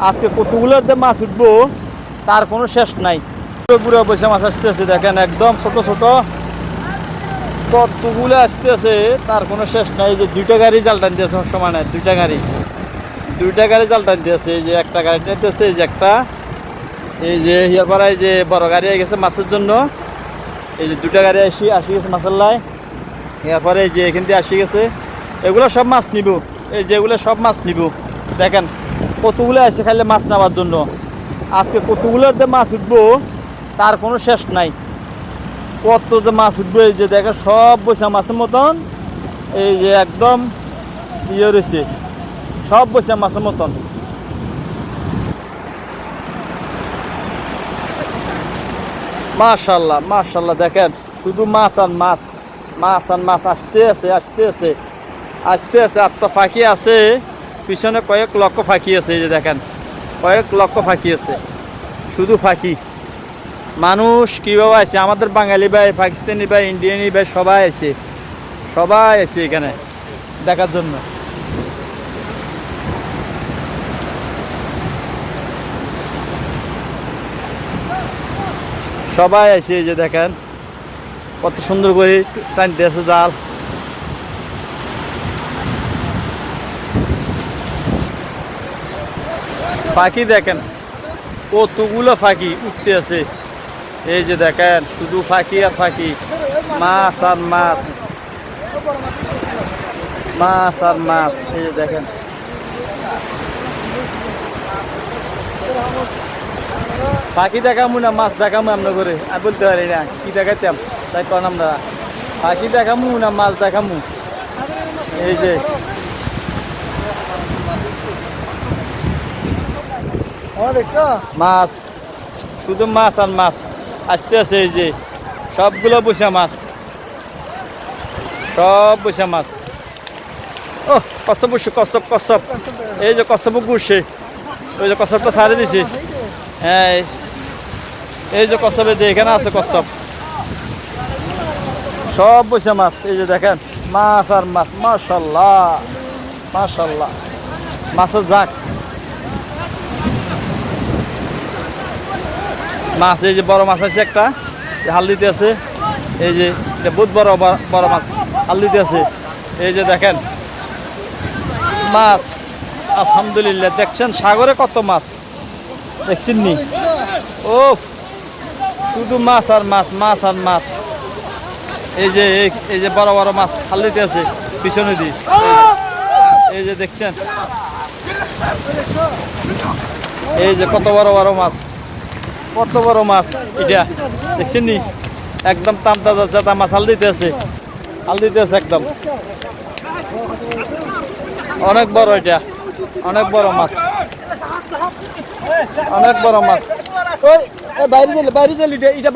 আজকে কতগুলোতে মাছ উঠবো তার কোনো শেষ নাই। পুরো পয়সা মাছ আসতেছে দেখেন, একদম ছোট ছোট কতগুলো আসতেছে তার কোনো শেষ নাই। এই যে দুইটা গাড়ি জাল টান দিয়েছে সমানে, দুইটা গাড়ি জাল টান দিয়েছে। এই যে একটা গাড়ি টানতেছে, এই যে একটা, এই যে ইয়ার পরে এই যে বড় গাড়ি হয়ে গেছে মাছের জন্য। এই যে দুইটা গাড়ি আসি গেছে মাছের লাই। এরপরে এই যে এখান দিয়ে আসি গেছে, এগুলো সব মাছ নিব। এই যে এগুলো সব মাছ নিব, দেখেন কতগুলো আসে খাইলে মাছ নেওয়ার জন্য। আজকে কতগুলোতে মাছ উঠবো তার কোনো শেষ নাই। কত যে মাছ উঠবে, এই যে দেখেন সব বৈশা মাছের মতন, এই যে একদম ইয়ে রয়েছে, সব বৈশা মাছের মতন। মাশাল্লাহ মাশাল্লাহ, দেখেন শুধু মাছ আর মাছ, মাছ আর মাছ আসতে আছে আর তো ফাঁকি আছে, পিছনে কয়েক লক্ষ ফাঁকি আছে। এই যে দেখেন কয়েক লক্ষ ফাঁকি আছে, শুধু ফাঁকি। মানুষ কীভাবে আসে, আমাদের বাঙালি ভাই, পাকিস্তানি ভাই, ইন্ডিয়ানি ভাই, সবাই আসে এখানে দেখার জন্য। সবাই আসে, এই যে দেখেন কত সুন্দর করে টানতে আছে জাল। পাখি দেখেন কতগুলো পাখি উঠতে আছে, এই যে দেখেন শুধু পাখি আর পাখি, মাছ আর মাছ, মাছ আর মাছ। এই যে দেখেন পাখি দেখামু না মাছ দেখামু আমরা করে, আমি বলতে পারি না কি দেখাইতাম, তাই কন আমরা পাখি দেখামু না মাছ দেখামু। এই যে মাছ, শুধু মাছ আর মাছ আসতে আছে। এই যে সবগুলো বসে মাছ, সব বসে মাছ। ও কচ্ছপ বসে, কচ্ছপ, এই যে কচ্ছপ ঘুরছে, ওই যে কচ্ছপটা ছাড়ে দিছে। হ্যাঁ এই যে কচ্ছপের যে এখানে আছে কচ্ছপ, সব বসে মাছ। এই যে দেখেন মাছ আর মাছ, মাশাল্লাহ মাশাল্লাহ, মাছের ঝাঁক মাছ। এই যে বড় মাছ আছে একটা, হালদিতে আছে, এই যে বহুত বড় বড় মাছ হালদিতে আছে। এই যে দেখেন মাছ, আলহামদুলিল্লাহ। দেখছেন সাগরে কত মাছ দেখছেন নি? ও শুধু মাছ আর মাছ, মাছ আর মাছ। এই যে বড় বড় মাছ হালদিতে আছে পিছনে দিয়ে, এই যে দেখছেন, এই যে কত বড় বড় মাছ, কত বড় মাছ এটা দেখছেন নি? একদম তামতাজা জাতা মাছ হালদিতে আছে একদম, অনেক বড়, এটা অনেক বড় মাছ, অনেক বড় মাছ। ওই বাইরে যাবি, এটা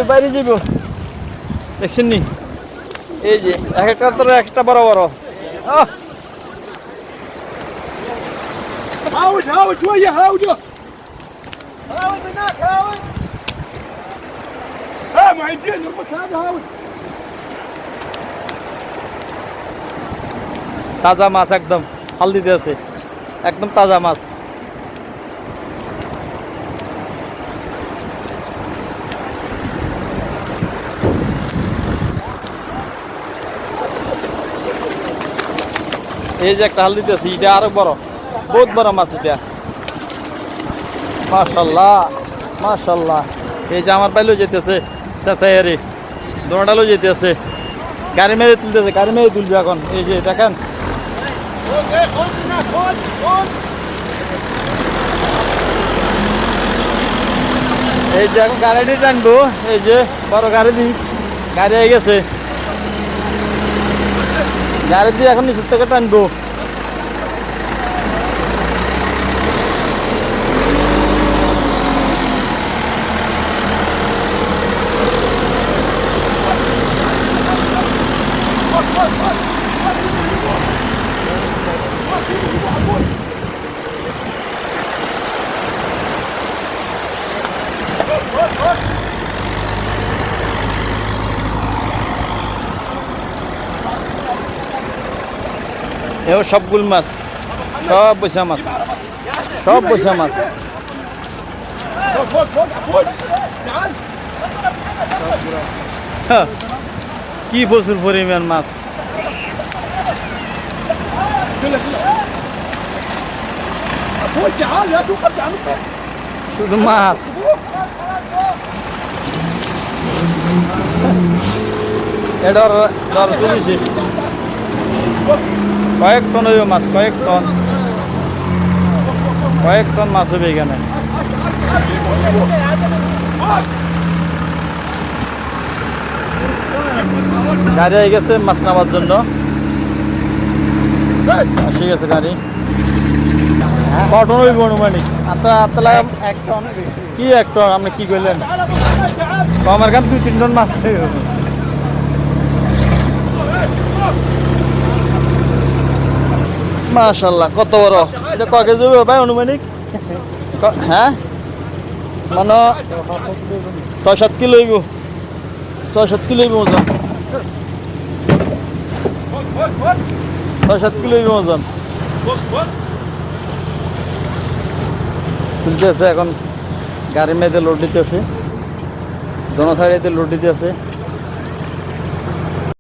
বাইরে যাব দেখছেন নি? এই যে এক একটা তো একটা বড় বড়। هاود شويه هاوده هاود هناك هاود ها ما عندنا نربط هذا هاود তাজা মাছ একদম হালদিতে আছে, একদম তাজা মাছ। এই যে একটা হালদিতে আছে, এটা আরো বড়, বহুত বড় মাছ এটা, মাশাল্লাহ মাশাল্লাহ। এই যে আমার বাইলেও যেতেছে চেঁচাইয়ারি, দোনাটালেও যেতেছে, গাড়ি মেরে তুলবে এখন। এই যে দেখেন এই যে এখন গাড়ি টানবো, এই যে বড় গাড়ি হয়ে গেছে, গাড়ি দিয়ে এখন নিচের থেকে টানবো। এও সবগুলো মাছ সব বৈশা মাছ, সব বৈশা মাছ। হ্যাঁ, কি প্রচুর পরিমাণ মাছ। শুধু মাছ। এটার দর তুলিছি কয়েক টন হইব মাছ, কয়েক টন মাছ হবে এখানে। গাড়ি হয়ে গেছে মাছ নামার জন্য, আসে গেছে গাড়ি। কটন হইব অনুমানিক এক টন কি এক টন? আপনি কি করলেন? আমার কাছে 2-3 টন মাছ হয়ে গেল। মাশাল্লাহ, কত বড়! এটা ক কেজি হবে ভাই অনুমানিক? হ্যাঁ, মানে 6-7 কিলো হইব, 6-7 কিলো হইব ওজন, 6-7 কিলো হইব ওজন। তুলতেছে এখন, গাড়ির মেয়েদের লোড দিতেছে, দোনো সাইডে লোড দিতেছে।